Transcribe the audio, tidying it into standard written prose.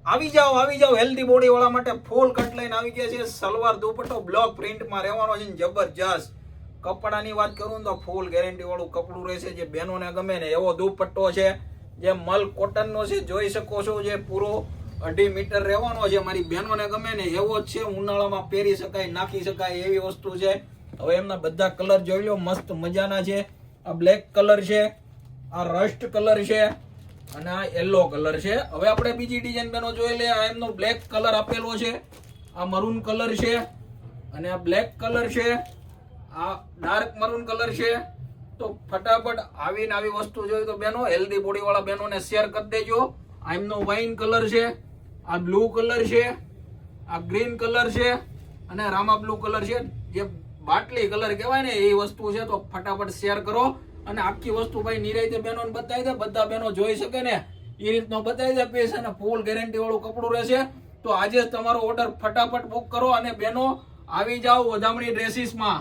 આવી જાઓ healthy body વાળા માટે ફૂલ કટ લઈને આવી ગયા છે. સલવાર દુપટ્ટો બ્લોક પ્રિન્ટમાં રહેવાનો છે, જબરજસ્ત. કપડાની વાત કરું તો ફૂલ ગેરંટી વાળું કપડું રહેશે. જે બહેનોને ગમે ને એવો દુપટ્ટો છે, જે મલ કોટનનો છે, જોઈ શકો છો. જે પૂરો 2.5 મીટર રહેવાનો છે. મારી બહેનોને ગમે ને એવો જ છે. ઉનાળામાં પહેરી શકાય, નાખી શકાય એવી વસ્તુ છે. હવે એમના બધા કલર જોઈ લો, મસ્ત મજાના છે. આ બ્લેક કલર છે, આ રસ્ટ કલર છે અને આ યલો કલર છે. હવે આપણે બીજી ડિઝાઇન બેનો જોઈ લે. આ એમનો બ્લેક કલર આપેલો છે, આ મરૂન કલર છે અને આ બ્લેક કલર છે, આ ડાર્ક મરૂન કલર છે. તો ફટાફટ આવીને આવી વસ્તુ જોઈ તો બેનો હેલ્ધી બોડી વાળા બહેનોને શેર કરી દેજો. આ એમનો વાઇન કલર છે, આ બ્લુ કલર છે, આ ગ્રીન કલર છે અને રામા બ્લુ કલર છે. જે બાટલી કલર કહેવાય ને એ વસ્તુ છે. તો ફટાફટ શેર કરો અને આખી વસ્તુ ભાઈ નિરાયતે બહેનોને બતાવી દે, બધા બહેનો જોઈ શકે ને એ રીતનો બતાવી દે. પીસ અને ફૂલ ગેરંટી વાળું કપડું રહેશે. તો આજે જ તમારો ઓર્ડર ફટાફટ બુક કરો અને બહેનો આવી જાઓ વધામણી ડ્રેસીસમાં.